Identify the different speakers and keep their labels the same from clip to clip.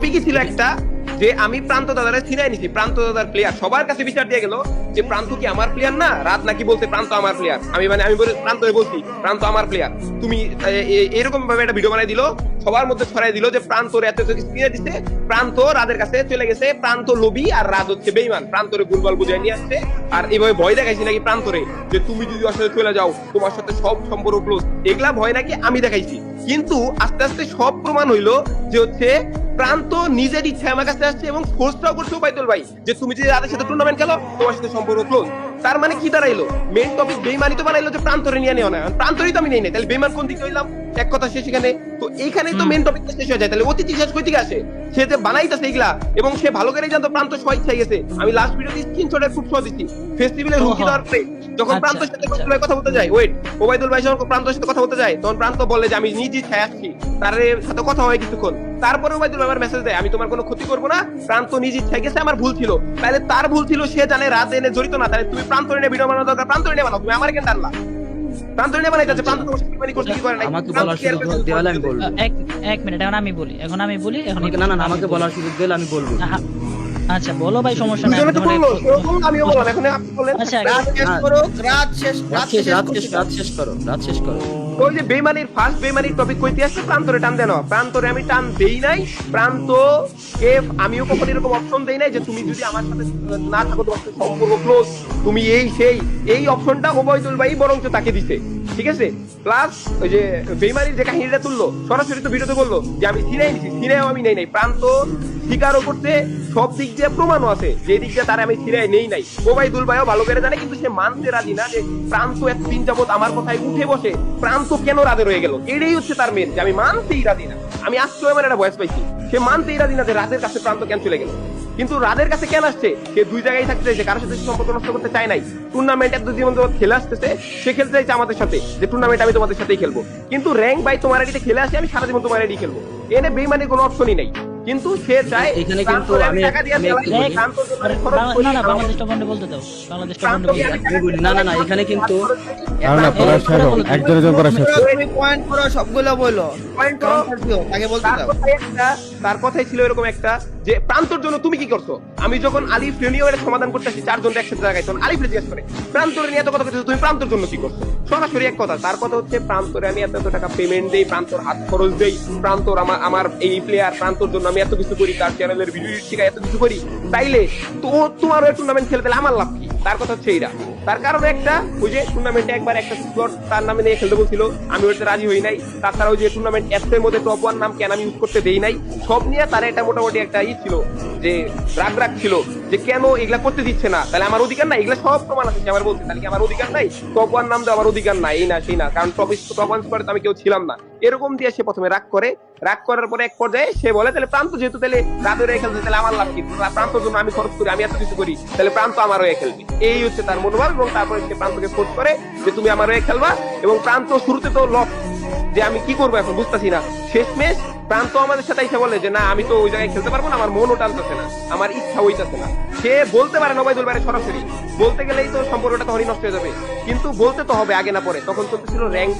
Speaker 1: টপিকই ছিল একটা যে আমি প্রান্ত দাদারে ছিনাই নিছি, প্রান্ত দাদার প্লেয়ার সবার কাছে বিচার দিয়ে গেল যে প্রান্ত কি আমার প্লেয়ার না, রাত নাকি বলতে প্রান্ত আমার প্লেয়ার, আমি প্রান্তরে বলছি প্রান্ত আমার প্লেয়ার, তুমি এরকম ভাবে একটা ভিডিও বানাই দিল, সবার মধ্যে ছড়াই দিল যে প্রান্তরে এত কিছু কিনে দিচ্ছে, প্রান্ত রাদের কাছে চলে গেছে, প্রান্ত লোভী আর রাত হচ্ছে বেইমান, প্রান্তরে ভুলভাল বুঝাই নিয়ে আসছে, আর এইভাবে ভয় দেখাইছি নাকি প্রান্তরে যে তুমি যদি ওর সাথে চলে যাও তোমার সাথে সব সম্পর্ক ক্লোজ, এগুলা ভয় নাকি আমি দেখাইছি। কিন্তু আস্তে আস্তে সব প্রমাণ হইলো যে হচ্ছে প্রান্ত নিজের ইচ্ছায় আমার কাছে আসছে এবং ফোর্সটাও করছে ওবাইদুল ভাই যে তুমি যদি রাতের সাথে টুর্নামেন্ট খেলো তোমার সাথে সম্পর্ক ক্লোজ। তার মানে কি দাঁড়াইলো, মেইন টপিক বেইমানি তো বানাইলো যে প্রান্তরে নিয়ে নেওয়া না, প্রান্তরই তো আমি নেই নাই, তাহলে বেইমান কোন দিকে হইলাম, এক কথা শেষ এখানে। তো এইখানেই তো মেইন টপিকটা শেষ হয়ে যায়, তাহলে অতিথি শেষ কই থেকে আসে, সে যে বানাইতেছে এগুলা এবং সে ভালো করেই জানতো প্রান্ত স্বেচ্ছায় গেছে। আমি লাস্ট ভিডিওতে স্ক্রিনশটের প্রুফ সহ দিচ্ছি, ফেস্টিভ্যালের হুমকি দেওয়ার পরে যখন প্রান্তর সাথে কথা বলতে যায়, ওয়েট ওবাইদুল ভাই যখন প্রান্তর সাথে কথা বলতে যায় তখন প্রান্ত বলে যে আমি নিজে ছায় আসছি, তার সাথে কথা হয় কিছুক্ষণ, তারপরে ওবাইদুল ভাই মেসেজ দেয় আমি তোমার কোনো ক্ষতি করবো না, প্রান্ত নিজে ছায় গেছে, আমার ভুল ছিল। তাহলে তার ভুল ছিল, সে জানে রাত এনে জড়িত না, তাহলে তুমি প্রান্ত নিয়ে ভিডিও বানানো দরকার, প্রান্ত নিয়ে বানাও, তুমি আমার কেন টানলা? প্রান্ত নিয়ে বানাইতেছে, প্রান্ত তোমার সাথে মানে করতে কি করে না,
Speaker 2: আমাকে বলার সুযোগ দেওয়ালে আমি বলবো।
Speaker 3: এক মিনিট, এখন আমি বলি এখন
Speaker 2: না না আমাকে বলার সুযোগ দিলে আমি বলবো।
Speaker 3: আচ্ছা বলো ভাই, সমস্যা নাই।
Speaker 1: আমিও বললাম, এখন আপনি বলেন।
Speaker 3: আচ্ছা
Speaker 2: রাত শেষ করো।
Speaker 1: ওই যে বেইমানির ফার্স্ট বেইমানির টপিক কইতে আসছে প্রান্তরে টান দেন, প্রান্তরে আমি টান দেই নাই, প্রান্ত কে আমিও কখনো এরকম অপশন দেই নাই যে তুমি যদি আমার সাথে না থাকো তোমার সাথে সম্পর্ক ক্লোজ, তুমি এই সেই, এই অপশনটা ওবাইদুল ভাই বরঞ্চ তাকে দিছে, ঠিক আছে। প্লাস ওই যে বেইমানির যে কাহিনীটা তুললো সরাসরি তো ভিডিওতে বললো যে আমি সিনাই নিছি, সিনাইও আমি নেই নাই, প্রান্ত স্বীকারও করতে, সব দিক দিয়ে প্রমাণও আছে যে দিক দিয়ে তারা আমি সিনাই নেই নাই, ওবাইদুল ভাইও ভালো করে জানে, কিন্তু সে মানতে রাজি না যে প্রান্ত এতদিন যাবত আমার কথায় উঠে বসে প্রান্ত কেন রাধে রয়ে গেল, এটাই হচ্ছে তার মেন, যে আমি মানতেই রাজি না। আমি আজকে আমার একটা ভয়েস পাইছি, সে মানতেই রাজি না যে রাধের কাছে প্রান্ত কেন চলে গেল, কিন্তু রাধের কাছে কেন আসছে, সে দুই জায়গায় থাকতে চাইছে, কারোর সাথে সম্পর্ক নষ্ট করতে চায় নাই, টুর্নামেন্ট এত জীবন যাবত খেলে আসতেছে, সে খেলতে চাইছে আমাদের সাথে, যে টুর্নামেন্ট আমি তোমাদের সাথেই খেলবো, কিন্তু র্যাঙ্ক বাই তোমার আইডিতে খেলে আসি, আমি সারা জীবন তোমার আইডি খেলবো, এনে বেইমানির কোনো অপশনই নাই। কিন্তু সে চায়
Speaker 2: এখানে কিন্তু আমি না এখানে কিন্তু
Speaker 3: সবগুলো বলো,
Speaker 1: তার কথাই ছিল এরকম একটা যে প্রান্তর জন্য তুমি কি করছো, আমি যখন আলিফ রেনিওর সমাধান করতেছি চারজন একসাথে জায়গায়, তখন আলিফ জিজ্ঞেস করে প্রান্তরে নিয়ে এত কথা বলছো, তুমি প্রান্তর জন্য কি করছো, সরাসরি এক কথা, তার কথা হচ্ছে প্রান্তরে আমি এত টাকা পেমেন্ট দেই, প্রান্তর হাত খরচ দেই, প্রান্তর আমার এই প্লেয়ার প্রান্তর জন্য আমি এত কিছু করি, তার চ্যানেলের ভিডিও শিখা এত কিছু করি, তাইলে তো তোমার ওই টুর্নামেন্ট খেলতে আমার লাভ কি, তার কথা হচ্ছে এইটা। তার কারণে একটা ওই যে টুর্নামেন্টে একবার একটা স্লট তার নামে নিয়ে খেলতে বলছিল, আমি ওইটা রাজি হই নাই, তাছাড়া ওই যে টুর্নামেন্ট অ্যাপসের মধ্যে টপ ওয়ান নাম কেন আমি ইউজ করতে দেই নাই, সব নিয়ে তার একটা মোটামুটি একটা ছিল যে রাগ ছিল যে কেন এগুলা করতে দিচ্ছে না, তাহলে আমার অধিকার নাই, এগুলা সব প্রমাণ আছে আমার বলতে, তাহলে কি আমার অধিকার নাই, টপ ওয়ান নাম দেওয়া আমার অধিকার নাই, এই না সেই না, কারণ টপ ওয়ান স্কোয়াডে তো আমি কেউ ছিলাম না, এরকম দিয়ে সে প্রথমে রাগ করে, রাগ করার পরে এক পর্যায়ে সে বলে তাহলে প্রান্ত যেহেতু তাহলে রাতের হয়ে খেলছে, তাহলে আমার লাভ কি, প্রান্তর জন্য আমি খরচ করি, আমি এত কিছু করি, তাহলে প্রান্ত আমার হয়ে খেলবে, এই হচ্ছে তার মনোভাব। এবং তারপরে সে প্রান্তকে ফোর্স করে যে তুমি আমার হয়ে খেলবা, এবং প্রান্ত শুরুতে তো লক যে আমি কি করবো এখন বুঝতেছি না, শেষমেশ প্রান্ত আমাদের সাথে এসে বলে যে না আমি তো ওই জায়গায় খেলতে পারবো না, আমার মনও টানতেছে না, আমার ইচ্ছা হইতেছে না, সে বলতে পারে না ওবাইদুল ভাই সরাসরি, বলতে গেলেই তো সম্পর্কটা তখনই নষ্ট হয়ে যাবে, কিন্তু বলতে তো হবে আগে না পরে, তখন চলতেছিল র্যাঙ্ক,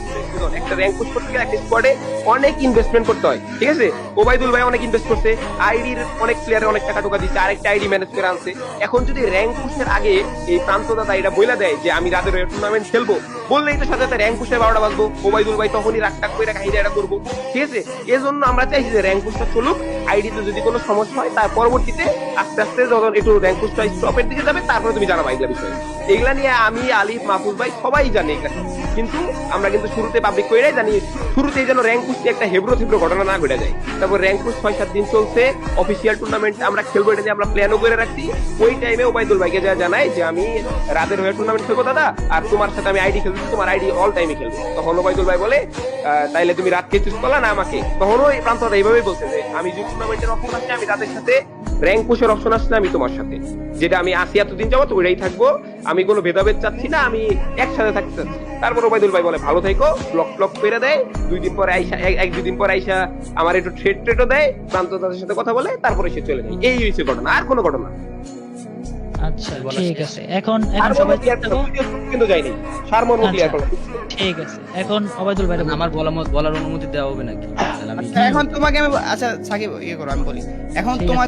Speaker 1: একটা র্যাঙ্ক পুশ করতে গেলে একটা স্কোয়াডে অনেক ইনভেস্টমেন্ট করতে হয়, ঠিক আছে, ওবাইদুল ভাই অনেক ইনভেস্ট করছে, আইডির অনেক প্লেয়ারে অনেক টাকা টোকা দিচ্ছে, আরেকটা আইডি ম্যানেজ করে আনছে, এখন যদি র্যাঙ্ক পুশের আগে এই প্রান্ত দাদা এটা বলে দেয় যে আমি রাতের টুর্নামেন্ট খেলবো, বললেই তো সাথে সাথে র্যাঙ্ক পুশে 12টা বাজবো, ওবাইদুল ভাই তখনই রাগ টাক করে কাহিনী এটা করবো, ঠিক আছে। এজন্য আমরা চাইছি যে র্যাঙ্ক পুশটা চলুক, আইডিতে যদি কোনো সমস্যা হয় তার পরবর্তীতে আস্তে আস্তে যখন একটু র্যাঙ্ক পুশটা স্টপের দিকে যাবে তারপরে তুমি জানাবা এগুলা বিষয়ে, এগুলা নিয়ে আমি আলিফ মাহফুজ ভাই সবাই জানি এগুলা, কিন্তু আমরা কিন্তু শুরুতে পাবলিক কইরাই জানি, শুরুতেই যেন র্যাঙ্ক পুশ একটা হেব্রো ঘটনা না ঘটে যায়। তারপর র্যাঙ্ক পুশ 6-7 দিন চলছে, অফিসিয়াল টুর্নামেন্ট আমরা খেলবো, এটা নিয়ে আমরা প্ল্যানও করে রাখছি, ওই টাইমে ওবাইদুল ভাইকে যা জানাই যে আমি রাতের হয়ে টুর্নামেন্ট খেলবো দাদা, আর তোমার সাথে আমি আইডি খেলবো, তোমার আইডি অল টাইমে খেলবো, তখন ওবাইদুল ভাই বলে তাইলে তুমি রাতকে চুজ করলা না আমাকে, তখন ওই প্রান্ত এইভাবেই বলছে যে আমি যে টুর্নামেন্টের অপশন আছে আমি রাতের সাথে, র্যাঙ্ক পুশের অপশন আসলে আমি তোমার সাথে, যেটা আমি আসি এতদিন যাবো ওইটাই থাকবো, আমি কোনো ভেদাভেদ চাচ্ছি না, আমি একসাথে থাকতে চাচ্ছি। তারপর ওবাইদুল ভাই বলে ভালো থাকো, ব্লক করে দেয়, 2 দিন পরে আইসা 1-2 দিন পরে আইসা আমার একটু ট্রেটও দেয়, প্রান্ত তাদের সাথে কথা বলে, তারপরে সে চলে যায়, এই হচ্ছে ঘটনা, আর কোনো ঘটনা।
Speaker 3: আচ্ছা
Speaker 2: বলা
Speaker 3: ঠিক
Speaker 2: শেষ।
Speaker 3: আছে, এখন
Speaker 1: সারমর্ম
Speaker 3: সবাই
Speaker 1: ক্লিয়ার করো, কিন্তু যায়নি, সারমর্ম ক্লিয়ার করো।
Speaker 3: ঠিক আছে, এখন অবায়দুল ভাই
Speaker 2: আমার বলার অনুমতি দেওয়া হবে নাকি? তাহলে আমি
Speaker 3: হ্যাঁ।
Speaker 4: এখন তোমাকে আমি, আচ্ছা সাকিব ইয়ে করো, আমি বলি এখন
Speaker 3: ঠিক
Speaker 4: তোমার